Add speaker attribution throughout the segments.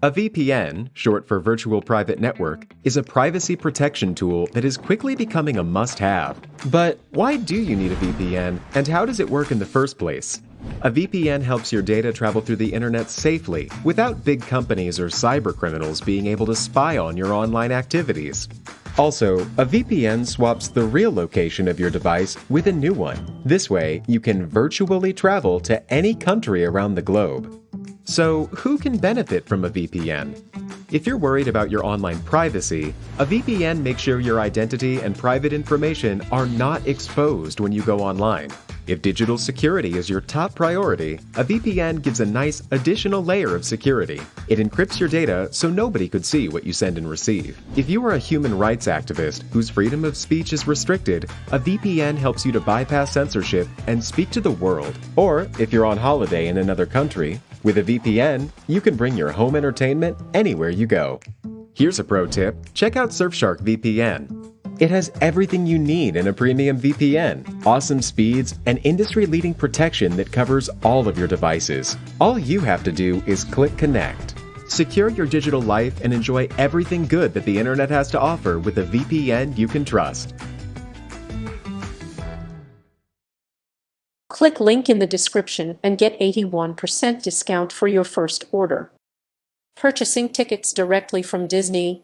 Speaker 1: A VPN, short for Virtual Private Network, is a privacy protection tool that is quickly becoming a must-have. But why do you need a VPN, and how does it work in the first place? A VPN helps your data travel through the internet safely, without big companies or cybercriminals being able to spy on your online activities. Also, a VPN swaps the real location of your device with a new one. This way, you can virtually travel to any country around the globe. So, who can benefit from a VPN? If you're worried about your online privacy, a VPN makes sure your identity and private information are not exposed when you go online. If digital security is your top priority, a VPN gives a nice additional layer of security. It encrypts your data so nobody could see what you send and receive. If you are a human rights activist whose freedom of speech is restricted, a VPN helps you to bypass censorship and speak to the world. Or, if you're on holiday in another country, with a VPN, you can bring your home entertainment anywhere you go. Here's a pro tip: check out Surfshark VPN. It has everything you need in a premium VPN, awesome speeds, and industry-leading protection that covers all of your devices. All you have to do is click connect. Secure your digital life and enjoy everything good that the internet has to offer with a VPN you can trust.
Speaker 2: Click link in the description and get 81% discount for your first order. Purchasing tickets directly from Disney.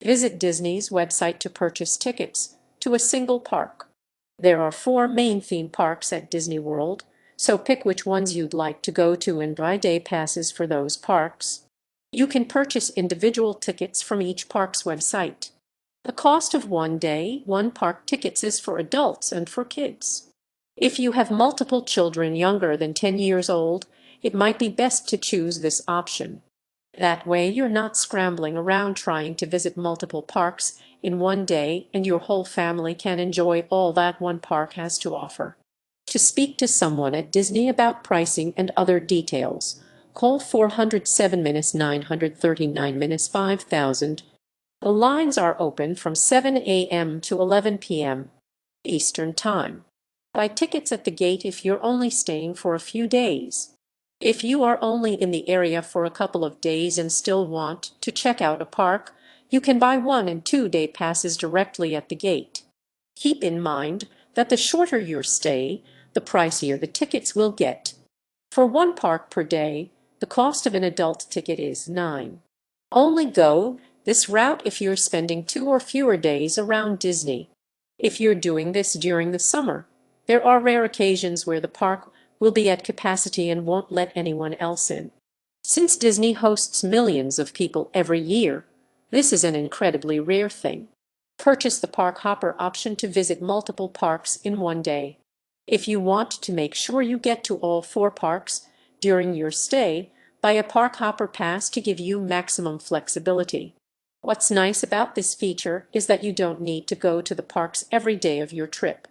Speaker 2: Visit Disney's website to purchase tickets to a single park. There are 4 main theme parks at Disney World, so pick which ones you'd like to go to and buy day passes for those parks. You can purchase individual tickets from each park's website. The cost of one-day, one-park tickets is for adults and for kids. If you have multiple children younger than 10 years old, it might be best to choose this option. That way you're not scrambling around trying to visit multiple parks in one day, and your whole family can enjoy all that one park has to offer. To speak to someone at Disney about pricing and other details, call 407-939-5000. The lines are open from 7 a.m. to 11 p.m. Eastern Time. Buy tickets at the gate if you're only staying for a few days. If you are only in the area for a couple of days and still want to check out a park, you can buy 1- and 2-day passes directly at the gate. Keep in mind that the shorter your stay, the pricier the tickets will get. For one park per day, the cost of an adult ticket is $9. Only go this route if you're spending 2 or fewer days around Disney. If you're doing this during the summer, there are rare occasions where the park will be at capacity and won't let anyone else in. Since Disney hosts millions of people every year, this is an incredibly rare thing. Purchase the Park Hopper option to visit multiple parks in one day. If you want to make sure you get to all 4 parks during your stay, buy a Park Hopper pass to give you maximum flexibility. What's nice about this feature is that you don't need to go to the parks every day of your trip.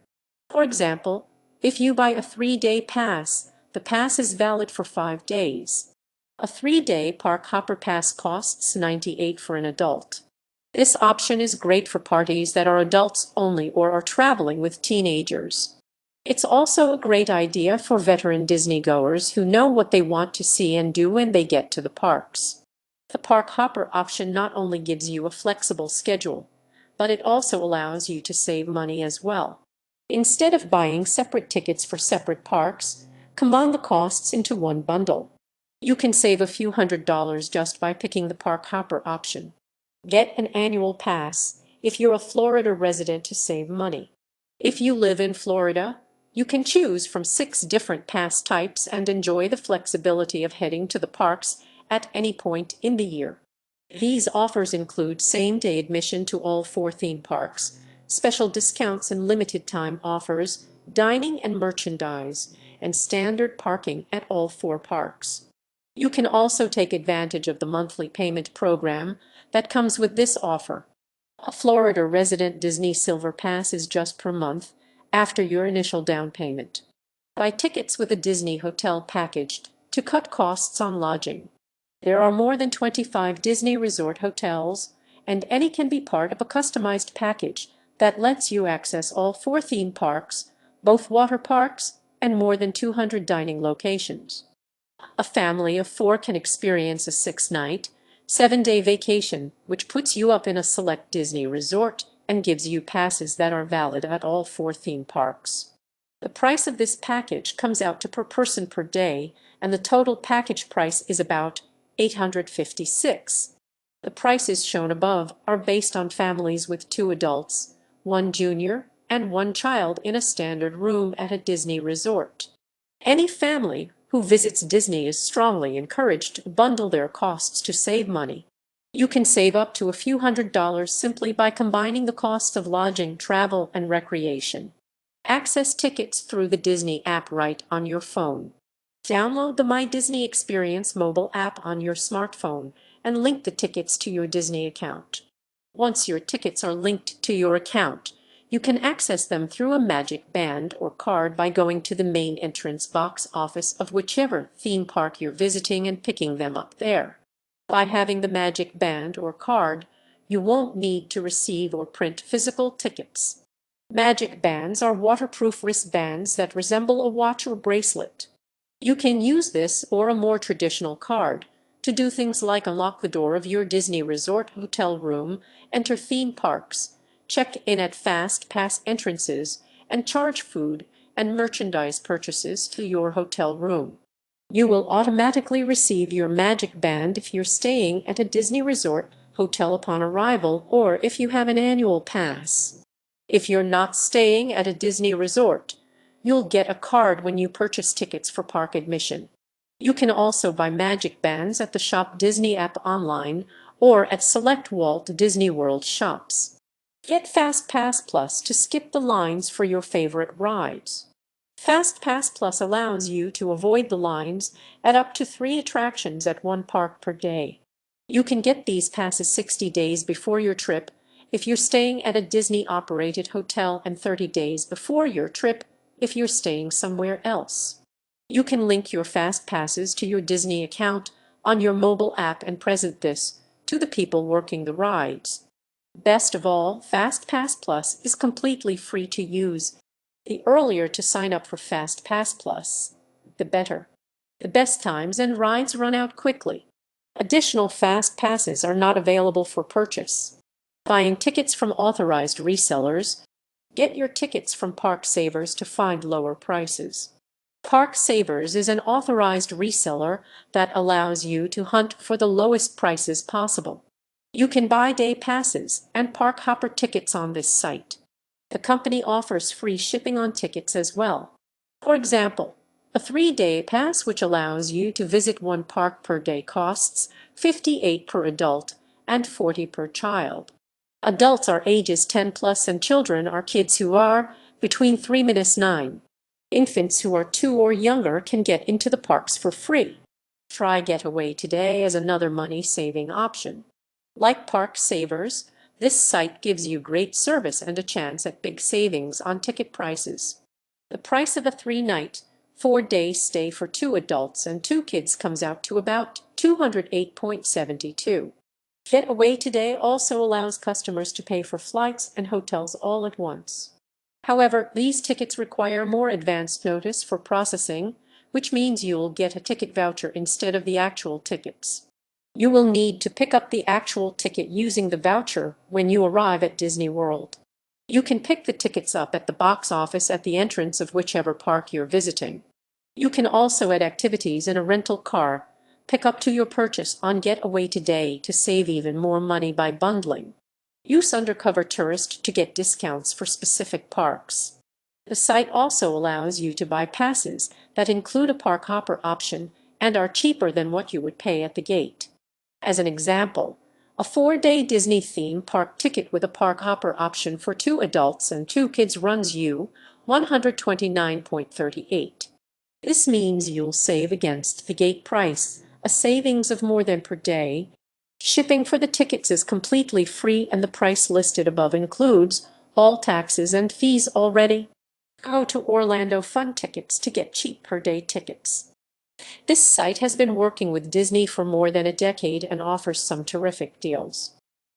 Speaker 2: For example, if you buy a 3-day pass, the pass is valid for 5 days. A 3-day Park Hopper pass costs $98 for an adult. This option is great for parties that are adults only or are traveling with teenagers. It's also a great idea for veteran Disney goers who know what they want to see and do when they get to the parks. The Park Hopper option not only gives you a flexible schedule, but it also allows you to save money as well. Instead of buying separate tickets for separate parks, combine the costs into one bundle. You can save a few $100s just by picking the Park Hopper option. Get an annual pass if you're a Florida resident to save money. If you live in Florida, you can choose from 6 different pass types and enjoy the flexibility of heading to the parks at any point in the year. These offers include same-day admission to all 4 theme parks, special discounts and limited-time offers, dining and merchandise, and standard parking at all 4 parks. You can also take advantage of the monthly payment program that comes with this offer. A Florida resident Disney Silver Pass is just per month after your initial down payment. Buy tickets with a Disney hotel package to cut costs on lodging. There are more than 25 Disney resort hotels, and any can be part of a customized package that lets you access all 4 theme parks, both water parks, and more than 200 dining locations. A family of 4 can experience a 6-night, 7-day vacation, which puts you up in a select Disney resort and gives you passes that are valid at all 4 theme parks. The price of this package comes out to per person per day, and the total package price is about $856. The prices shown above are based on families with 2 adults, 1 junior, and 1 child in a standard room at a Disney resort. Any family who visits Disney is strongly encouraged to bundle their costs to save money. You can save up to a few $100s simply by combining the costs of lodging, travel, and recreation. Access tickets through the Disney app right on your phone. Download the My Disney Experience mobile app on your smartphone and link the tickets to your Disney account. Once your tickets are linked to your account, you can access them through a Magic Band or card by going to the main entrance box office of whichever theme park you're visiting and picking them up there. By having the Magic Band or card, you won't need to receive or print physical tickets. Magic Bands are waterproof wristbands that resemble a watch or bracelet. You can use this or a more traditional card to do things like unlock the door of your Disney Resort hotel room, enter theme parks, check in at Fast Pass entrances, and charge food and merchandise purchases to your hotel room. You will automatically receive your Magic Band if you're staying at a Disney Resort hotel upon arrival or if you have an annual pass. If you're not staying at a Disney resort, you'll get a card when you purchase tickets for park admission. You can also buy Magic Bands at the Shop Disney app online or at select Walt Disney World shops. Get Fast Pass Plus to skip the lines for your favorite rides. Fast Pass Plus allows you to avoid the lines at up to 3 attractions at one park per day. You can get these passes 60 days before your trip if you're staying at a Disney-operated hotel and 30 days before your trip if you're staying somewhere else. You can link your Fast Passes to your Disney account on your mobile app and present this to the people working the rides. Best of all, Fast Pass Plus is completely free to use. The earlier to sign up for Fast Pass Plus, the better. The best times and rides run out quickly. Additional Fast Passes are not available for purchase. Buying tickets from authorized resellers. Get your tickets from Park Savers to find lower prices. Park Savers is an authorized reseller that allows you to hunt for the lowest prices possible. You can buy day passes and park hopper tickets on this site. The company offers free shipping on tickets as well. For example, a 3-day pass which allows you to visit one park per day costs $58 per adult and $40 per child. Adults are ages 10 plus and children are kids who are between 3 minus 9. Infants who are 2 or younger can get into the parks for free. Try Getaway today as another money-saving option. Like Park Savers, this site gives you great service and a chance at big savings on ticket prices. The price of a 3-night, 4-day stay for 2 adults and 2 kids comes out to about $208.72. Getaway today also allows customers to pay for flights and hotels all at once. However, these tickets require more advanced notice for processing, which means you'll get a ticket voucher instead of the actual tickets. You will need to pick up the actual ticket using the voucher when you arrive at Disney World. You can pick the tickets up at the box office at the entrance of whichever park you're visiting. You can also add activities in a rental car pick up to your purchase on Getaway today to save even more money by bundling. Use Undercover Tourist to get discounts for specific parks. The site also allows you to buy passes that include a park hopper option and are cheaper than what you would pay at the gate. As an example, a 4-day Disney theme park ticket with a park hopper option for 2 adults and 2 kids runs you $129.38. This means you'll save against the gate price, a savings of more than per day. Shipping for the tickets is completely free and the price listed above includes all taxes and fees already. Go to Orlando Fun Tickets to get cheap per day tickets. This site has been working with Disney for more than a decade and offers some terrific deals.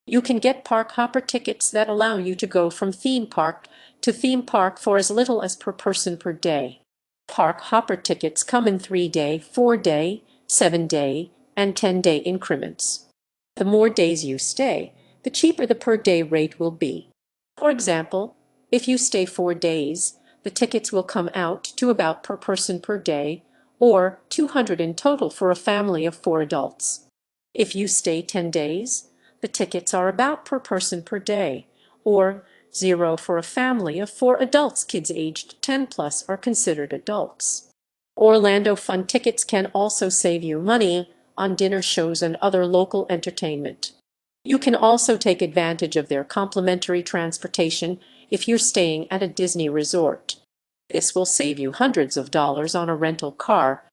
Speaker 2: You can get park hopper tickets that allow you to go from theme park to theme park for as little as per person per day. Park hopper tickets come in 3-day, 4-day, 7-day, and 10-day increments. The more days you stay, the cheaper the per-day rate will be. For example, if you stay 4 days, the tickets will come out to about per person per day, or 200 in total for a family of 4 adults. If you stay 10 days, the tickets are about per person per day, or 0 for a family of 4 adults. Kids aged 10 plus are considered adults. Orlando Fun tickets can also save you money on dinner shows and other local entertainment. You can also take advantage of their complimentary transportation if you're staying at a Disney resort. This will save you hundreds of dollars on a rental car.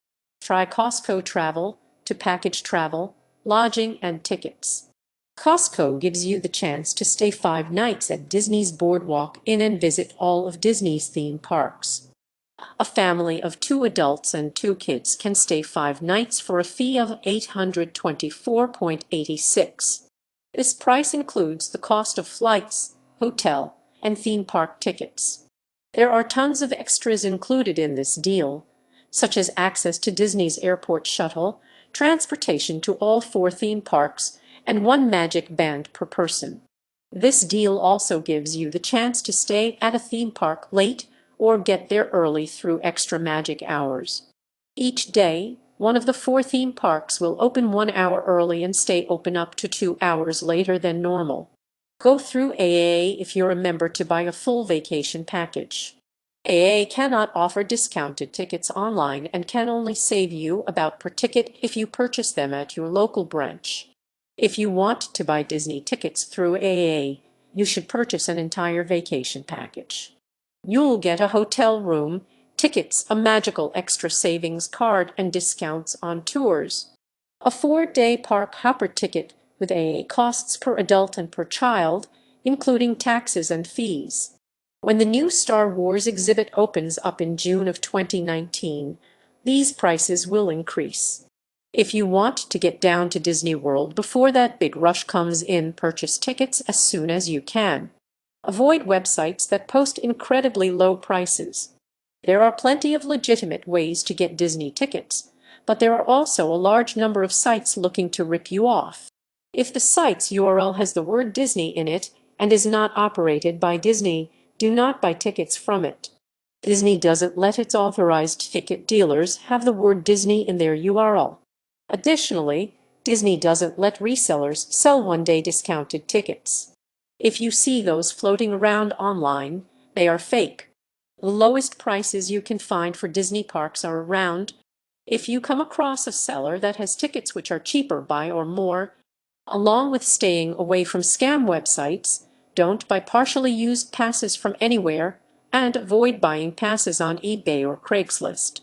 Speaker 2: Try Costco Travel to package travel, lodging, and tickets. Costco gives you the chance to stay 5 nights at Disney's Boardwalk Inn and visit all of Disney's theme parks. A family of 2 adults and 2 kids can stay 5 nights for a fee of $824.86. This price includes the cost of flights, hotel, and theme park tickets. There are tons of extras included in this deal, such as access to Disney's airport shuttle, transportation to all 4 theme parks, and 1 magic band per person. This deal also gives you the chance to stay at a theme park late or get there early through extra magic hours. Each day, one of the 4 theme parks will open 1 hour early and stay open up to 2 hours later than normal. Go through AA if you're a member to buy a full vacation package. AA cannot offer discounted tickets online and can only save you about per ticket if you purchase them at your local branch. If you want to buy Disney tickets through AA, you should purchase an entire vacation package. You'll get a hotel room, tickets, a magical extra savings card, and discounts on tours. A 4-day park hopper ticket with AA costs per adult and per child, including taxes and fees. When the new Star Wars exhibit opens up in June of 2019, these prices will increase. If you want to get down to Disney World before that big rush comes in, purchase tickets as soon as you can. Avoid websites that post incredibly low prices. There are plenty of legitimate ways to get Disney tickets, but there are also a large number of sites looking to rip you off. If the site's URL has the word Disney in it and is not operated by Disney, do not buy tickets from it. Disney doesn't let its authorized ticket dealers have the word Disney in their URL. Additionally, Disney doesn't let resellers sell one-day discounted tickets. If you see those floating around online, they are fake. The lowest prices you can find for Disney parks are around. If you come across a seller that has tickets which are cheaper by or more, along with staying away from scam websites, don't buy partially used passes from anywhere, and avoid buying passes on eBay or Craigslist.